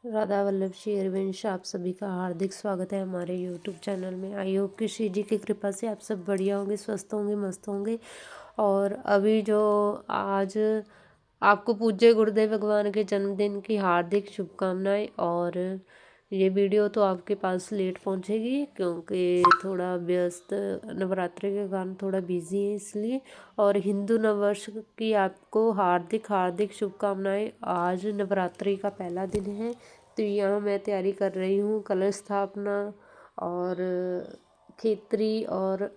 राधा वल्लभ श्री हरिवंश आप सभी का हार्दिक स्वागत है हमारे यूट्यूब चैनल में। आई होप कि श्री जी की कृपा से आप सब बढ़िया होंगे, स्वस्थ होंगे, मस्त होंगे। और अभी जो आज आपको पूज्य गुरुदेव भगवान के जन्मदिन की हार्दिक शुभकामनाएं। और ये वीडियो तो आपके पास लेट पहुंचेगी क्योंकि थोड़ा व्यस्त नवरात्रि के कारण थोड़ा बिजी है इसलिए। और हिंदू नववर्ष की आपको हार्दिक हार्दिक शुभकामनाएं। आज नवरात्रि का पहला दिन है तो यहाँ मैं तैयारी कर रही हूँ कलश स्थापना और खेतरी और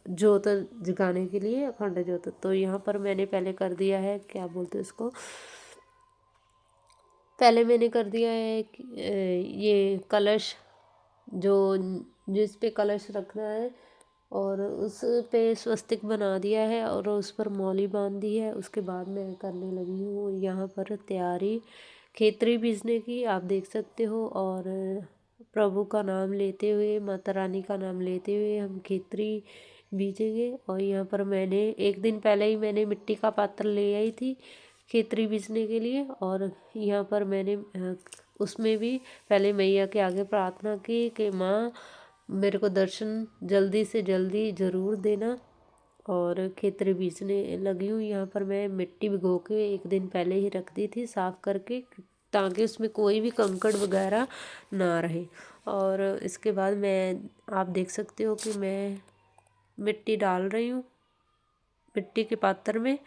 जोत जगाने के लिए, अखंड जोत। तो यहाँ पर मैंने पहले कर दिया है, क्या बोलते हैं इसको, पहले मैंने कर दिया है ये कलश जो जिस पे कलश रखना है और उस पे स्वस्तिक बना दिया है और उस पर मौली बांध दी है। उसके बाद मैं करने लगी हूँ यहाँ पर तैयारी खेतरी बीजने की, आप देख सकते हो। और प्रभु का नाम लेते हुए, माता रानी का नाम लेते हुए हम खेतरी बीजेंगे। और यहाँ पर मैंने एक दिन पहले ही मैंने मिट्टी का पात्र ले आई थी खेतरी बीजने के लिए। और यहाँ पर मैंने उसमें भी पहले मैया के आगे प्रार्थना की कि माँ मेरे को दर्शन जल्दी से जल्दी ज़रूर देना। और खेतरी बीजने लगी हूँ। यहाँ पर मैं मिट्टी भिगो के एक दिन पहले ही रख दी थी साफ़ करके, ताकि उसमें कोई भी कंकड़ वगैरह ना रहे। और इसके बाद मैं, आप देख सकते हो कि मैं मिट्टी डाल रही हूँ मिट्टी के पात्र में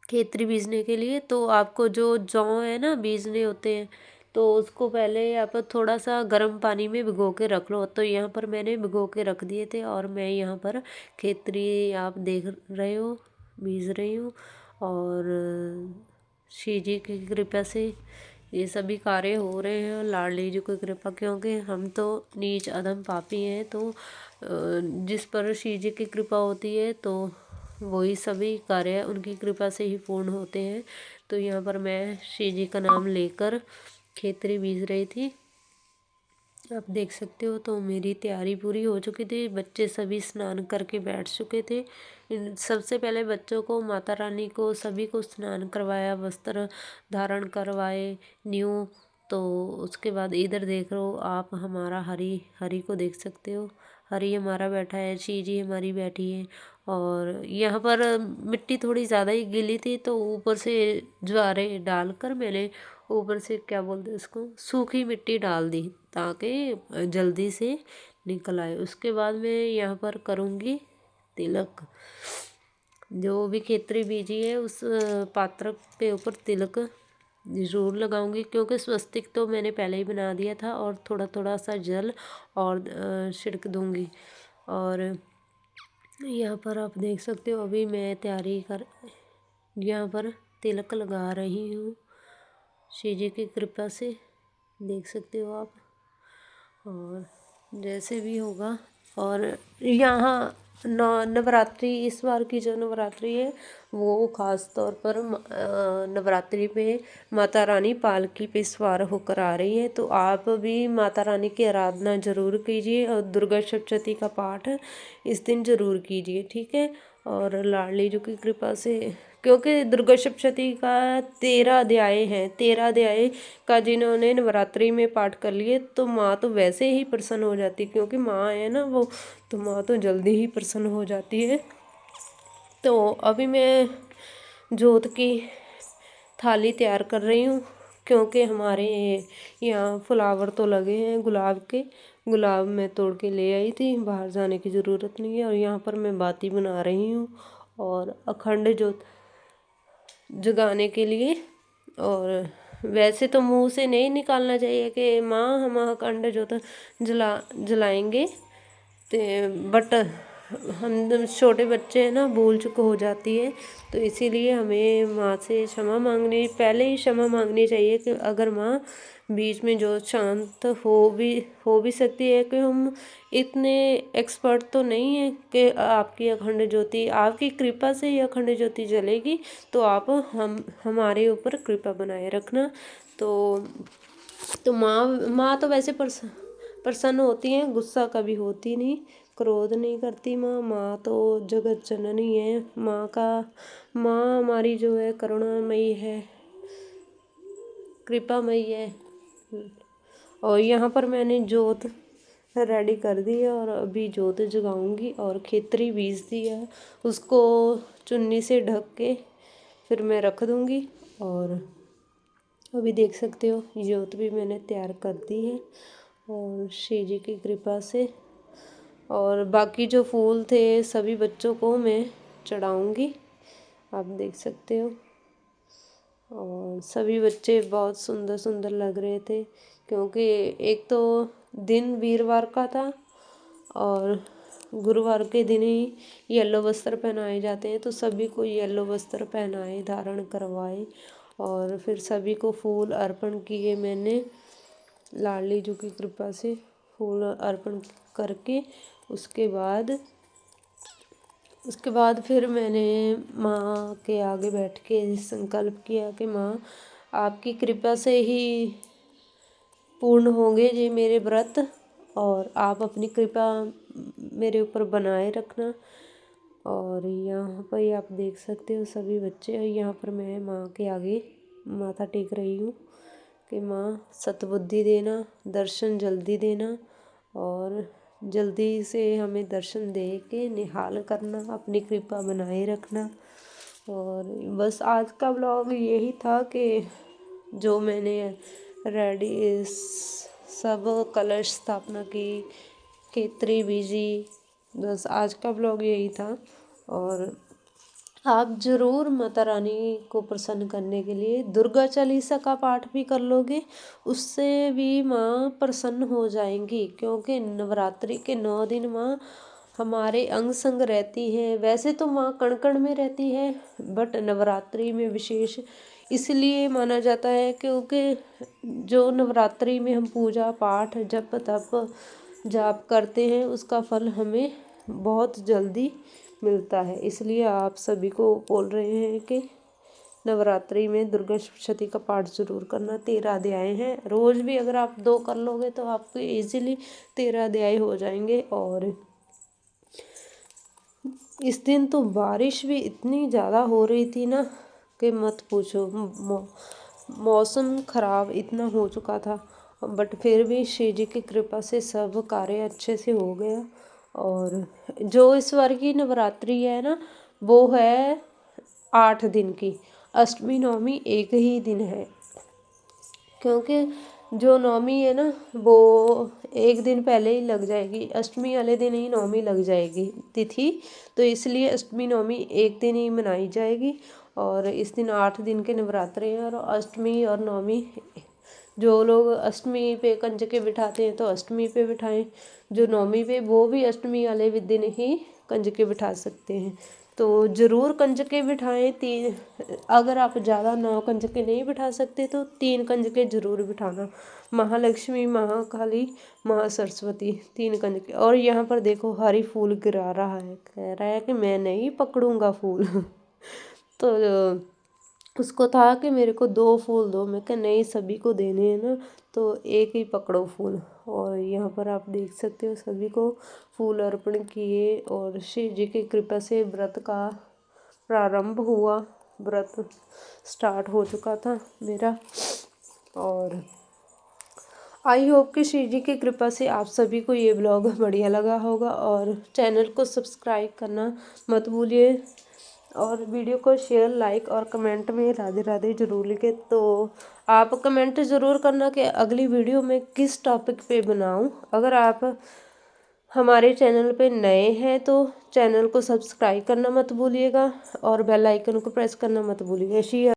खेतरी बीजने के लिए। तो आपको जो जौ है ना बीजने होते हैं तो उसको पहले आप थोड़ा सा गर्म पानी में भिगो के रख लो। तो यहाँ पर मैंने भिगो के रख दिए थे और मैं यहाँ पर खेतरी, आप देख रहे हो, बीज रही हूँ। और श्री जी की कृपा से ये सभी कार्य हो रहे हैं, लाडली जी की कृपा, क्योंकि हम तो नीच अधम पापी हैं। तो जिस पर श्री जी की कृपा होती है तो वही सभी कार्य उनकी कृपा से ही पूर्ण होते हैं। तो यहाँ पर मैं श्री जी का नाम लेकर खेतरी बीज रही थी, आप देख सकते हो। तो मेरी तैयारी पूरी हो चुकी थी, बच्चे सभी स्नान करके बैठ चुके थे। सबसे पहले बच्चों को, माता रानी को, सभी को स्नान करवाया, वस्त्र धारण करवाए न्यू। तो उसके बाद इधर देख रहे हो आप, हमारा हरी हरी को देख सकते हो, हरी हमारा बैठा है, चीजी हमारी बैठी है। और यहाँ पर मिट्टी थोड़ी ज़्यादा ही गीली थी तो ऊपर से ज्वारे डालकर मैंने ऊपर से, क्या बोलते हैं उसको, सूखी मिट्टी डाल दी ताकि जल्दी से निकल आए। उसके बाद मैं यहाँ पर करूँगी तिलक। जो भी खेतरी बीजी है उस पात्र पे ऊपर तिलक ज़रूर लगाऊंगी, क्योंकि स्वस्तिक तो मैंने पहले ही बना दिया था। और थोड़ा थोड़ा सा जल और छिड़क दूंगी। और यहाँ पर आप देख सकते हो अभी मैं तैयारी कर, यहाँ पर तिलक लगा रही हूँ श्री जी की कृपा से, देख सकते हो आप। और जैसे भी होगा। और यहाँ नवरात्रि, इस बार की जो नवरात्रि है वो ख़ास तौर पर नवरात्रि पे माता रानी पालकी पे सवार होकर आ रही है। तो आप भी माता रानी की आराधना ज़रूर कीजिए और दुर्गा सप्तशती का पाठ इस दिन ज़रूर कीजिए, ठीक है। और लाडली जी की कृपा से, क्योंकि दुर्गा सप्तशती का 13 अध्याय है, 13 अध्याय का जिन्होंने नवरात्रि में पाठ कर लिए तो माँ तो वैसे ही प्रसन्न हो जाती, क्योंकि माँ है ना वो, तो माँ तो जल्दी ही प्रसन्न हो जाती है। तो अभी मैं जोत की थाली तैयार कर रही हूँ, क्योंकि हमारे यहाँ फ्लावर तो लगे हैं गुलाब के, गुलाब मैं तोड़ के ले आई थी, बाहर जाने की ज़रूरत नहीं है। और यहाँ पर मैं बाती बना रही हूँ और अखंड जोत जगाने के लिए। और वैसे तो मुंह से नहीं निकालना चाहिए कि माँ हम अखंड जोत जलाएंगे, तो बट हम छोटे बच्चे हैं ना, भूल चूक हो जाती है। तो इसीलिए हमें माँ से क्षमा मांगनी, पहले ही क्षमा मांगनी चाहिए कि अगर माँ बीच में जो शांत हो भी सकती है, कि हम इतने एक्सपर्ट तो नहीं है कि आपकी अखंड ज्योति, आपकी कृपा से ही अखंड ज्योति जलेगी। तो आप हमारे ऊपर कृपा बनाए रखना। तो माँ तो वैसे प्रसन्न होती हैं, गुस्सा कभी होती नहीं, क्रोध नहीं करती माँ। माँ तो जगत जननी है। माँ हमारी जो है करुणामयी है, कृपामयी है। और यहाँ पर मैंने जोत रेडी कर दी है और अभी जोत जगाऊंगी और खेतरी बीज दी है, उसको चुन्नी से ढक के फिर मैं रख दूंगी। और अभी देख सकते हो जोत भी मैंने तैयार कर दी है और शिव जी की कृपा से। और बाकी जो फूल थे सभी बच्चों को मैं चढ़ाऊंगी, आप देख सकते हो। और सभी बच्चे बहुत सुंदर सुंदर लग रहे थे, क्योंकि एक तो दिन वीरवार का था और गुरुवार के दिन ही येलो वस्त्र पहनाए जाते हैं, तो सभी को येलो वस्त्र पहनाए, धारण करवाए और फिर सभी को फूल अर्पण किए मैंने लाडली जी की कृपा से। फूल अर्पण करके उसके बाद फिर मैंने माँ के आगे बैठ के संकल्प किया कि माँ आपकी कृपा से ही पूर्ण होंगे ये मेरे व्रत, और आप अपनी कृपा मेरे ऊपर बनाए रखना। और यहाँ पर आप देख सकते हो सभी बच्चे, और यहाँ पर मैं माँ के आगे माथा टेक रही हूँ कि माँ सतबुद्धि देना, दर्शन जल्दी देना और जल्दी से हमें दर्शन दे के निहाल करना, अपनी कृपा बनाए रखना। और बस आज का व्लॉग यही था कि जो मैंने रेडी सब कलश स्थापना की, खेतरी बीजी, बस आज का व्लॉग यही था। और आप ज़रूर माता रानी को प्रसन्न करने के लिए दुर्गा चालीसा का पाठ भी कर लोगे, उससे भी माँ प्रसन्न हो जाएंगी, क्योंकि नवरात्रि के 9 दिन माँ हमारे अंग संग रहती है। वैसे तो माँ कण कण में रहती है, बट नवरात्रि में विशेष इसलिए माना जाता है क्योंकि जो नवरात्रि में हम पूजा पाठ जप तप जाप करते हैं उसका फल हमें बहुत जल्दी मिलता है। इसलिए आप सभी को बोल रहे हैं कि नवरात्रि में दुर्गा सप्तशती का पाठ जरूर करना। 13 अध्याय हैं, रोज़ भी अगर आप 2 कर लोगे तो आपको इजीली 13 अध्याय हो जाएंगे। और इस दिन तो बारिश भी इतनी ज़्यादा हो रही थी ना कि मत पूछो, मौसम ख़राब इतना हो चुका था, बट फिर भी शिव जी की कृपा से सब कार्य अच्छे से हो गया। और जो इस बार की नवरात्रि है ना वो है 8 दिन की, अष्टमी नवमी एक ही दिन है, क्योंकि जो नवमी है ना वो एक दिन पहले ही लग जाएगी, अष्टमी वाले दिन ही नवमी लग जाएगी तिथि, तो इसलिए अष्टमी नवमी एक दिन ही मनाई जाएगी। और इस दिन 8 दिन के नवरात्रे हैं, और अष्टमी और नवमी जो लोग अष्टमी पे कंजके बिठाते हैं तो अष्टमी पे बिठाएं, जो नवमी पे वो भी अष्टमी वाले दिन ही कंजके बिठा सकते हैं, तो ज़रूर कंजके बिठाएं। 3 अगर आप ज़्यादा 9 कंजके नहीं बिठा सकते तो 3 कंजके ज़रूर बिठाना, महालक्ष्मी, महाकाली, महासरस्वती 3 कंजके। और यहाँ पर देखो हरी फूल गिरा रहा है, कह रहा है कि मैं नहीं पकड़ूंगा फूल तो उसको था कि मेरे को 2 फूल दो, मैं कहा नहीं सभी को देने हैं ना तो एक ही पकड़ो फूल। और यहाँ पर आप देख सकते हो सभी को फूल अर्पण किए और शिव जी की कृपा से व्रत का प्रारंभ हुआ, व्रत स्टार्ट हो चुका था मेरा। और आई होप कि शिव जी की कृपा से आप सभी को ये ब्लॉग बढ़िया लगा होगा, और चैनल को सब्सक्राइब करना मत भूलिए, और वीडियो को शेयर लाइक और कमेंट में राधे राधे जरूर लिखें। तो आप कमेंट ज़रूर करना कि अगली वीडियो में किस टॉपिक पे बनाऊं। अगर आप हमारे चैनल पे नए हैं तो चैनल को सब्सक्राइब करना मत भूलिएगा और बेल आइकन को प्रेस करना मत भूलिएगा।